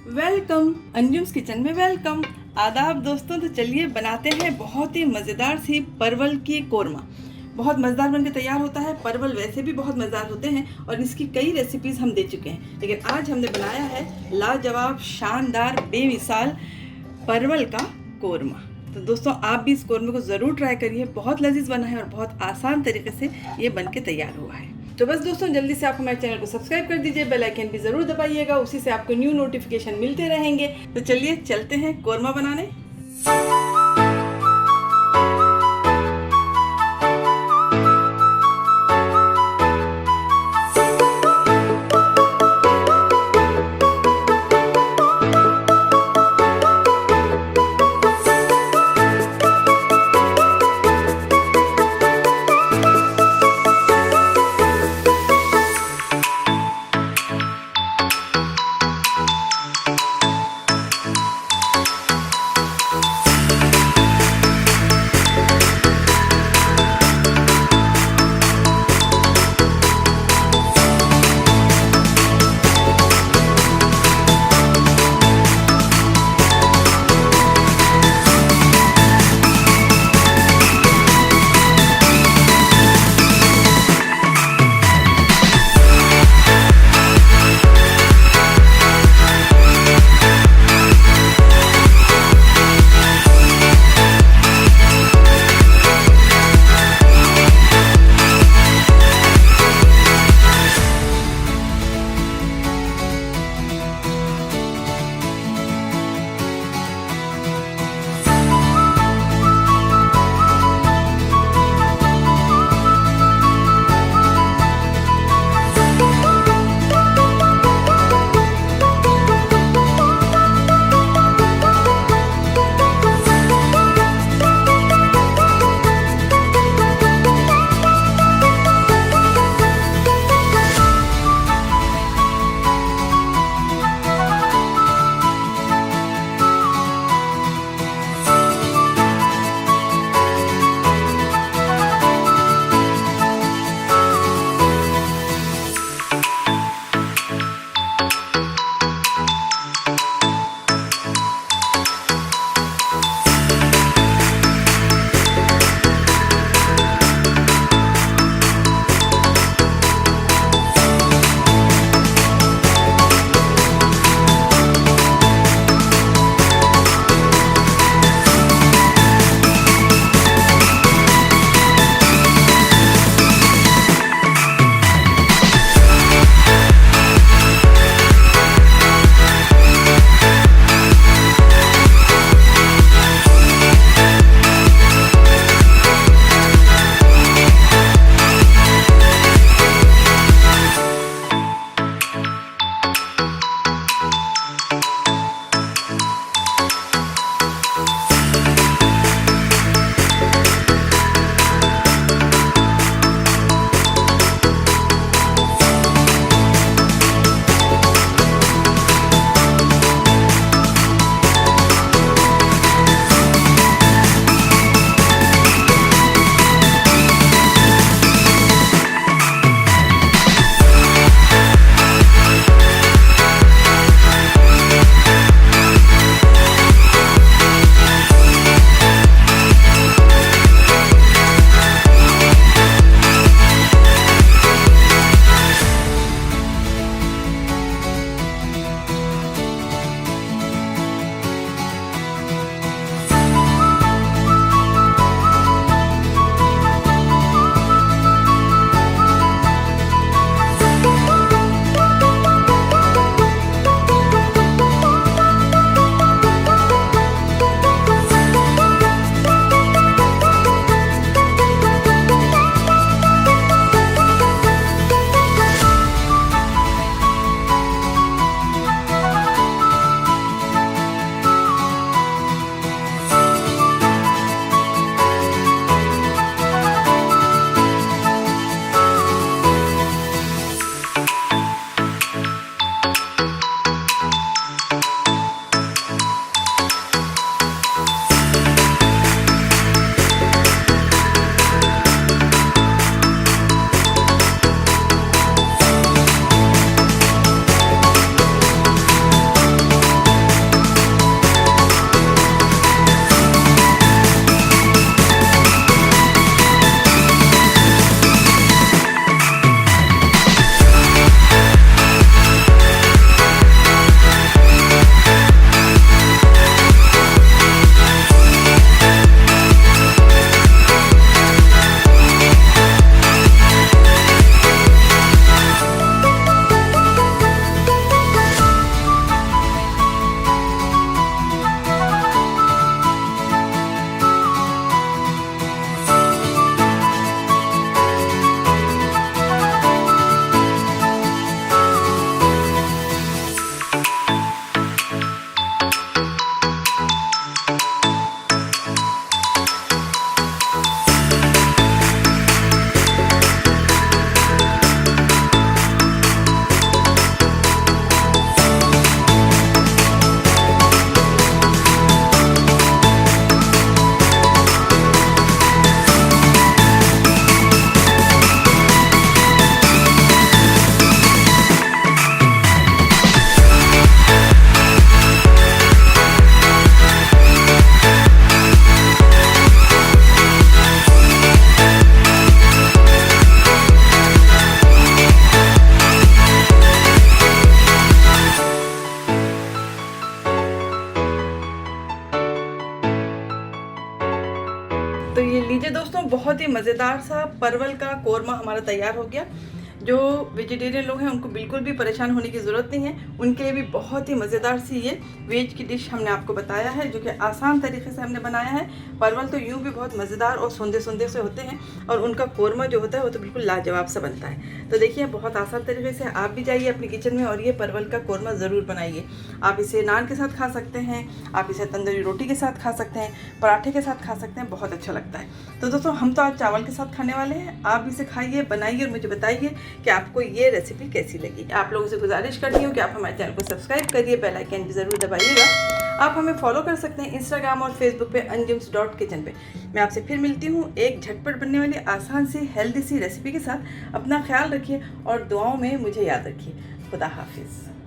Welcome अंजुम्स kitchen में welcome. आदाब दोस्तों, तो चलिए बनाते हैं बहुत ही मज़ेदार सी परवल की कोरमा। बहुत मज़ेदार बनके तैयार होता है। परवल वैसे भी बहुत मज़ेदार होते हैं और इसकी कई रेसिपीज़ हम दे चुके हैं, लेकिन आज हमने बनाया है लाजवाब, शानदार, बेमिसाल परवल का कोरमा। तो दोस्तों आप भी इस कोरमे को ज़रूर ट्राई करिए। बहुत लजीज बना है और बहुत आसान तरीके से ये बन के तैयार हुआ है। तो बस दोस्तों जल्दी से आप हमारे चैनल को सब्सक्राइब कर दीजिए, बेल आइकन भी ज़रूर दबाइएगा, उसी से आपको न्यू नोटिफिकेशन मिलते रहेंगे। तो चलिए चलते हैं कोरमा बनाने। बहुत ही मज़ेदार सा परवल का कोरमा हमारा तैयार हो गया। जो वेजिटेरियन लोग हैं उनको बिल्कुल भी परेशान होने की ज़रूरत नहीं है, उनके लिए भी बहुत ही मज़ेदार सी ये वेज की डिश हमने आपको बताया है, जो कि आसान तरीके से हमने बनाया है। परवल तो यूँ भी बहुत मज़ेदार और सूंदे सूंदे से होते हैं, और उनका कोरमा जो होता है वो तो बिल्कुल लाजवाब सा बनता है। तो देखिए बहुत आसान तरीके से आप भी जाइए अपने किचन में और ये परवल का कोरमा ज़रूर बनाइए। आप इसे नान के साथ खा सकते हैं, आप इसे तंदूरी रोटी के साथ खा सकते हैं, पराठे के साथ खा सकते हैं, बहुत अच्छा लगता है। तो दोस्तों हम तो आज चावल के साथ खाने वाले हैं। आप इसे खाइए, बनाइए और मुझे बताइए कि आपको ये रेसिपी कैसी लगी। आप लोगों से गुजारिश करती हूँ कि आप हमारे चैनल को सब्सक्राइब करिए, बेल आइकन भी ज़रूर दबाइएगा। आप हमें फॉलो कर सकते हैं इंस्टाग्राम और फेसबुक पे anjums.kitchen पे। मैं आपसे फिर मिलती हूँ एक झटपट बनने वाली आसान सी हेल्दी सी रेसिपी के साथ। अपना ख्याल रखिए और दुआओं में मुझे याद रखिए। खुदा हाफिज़।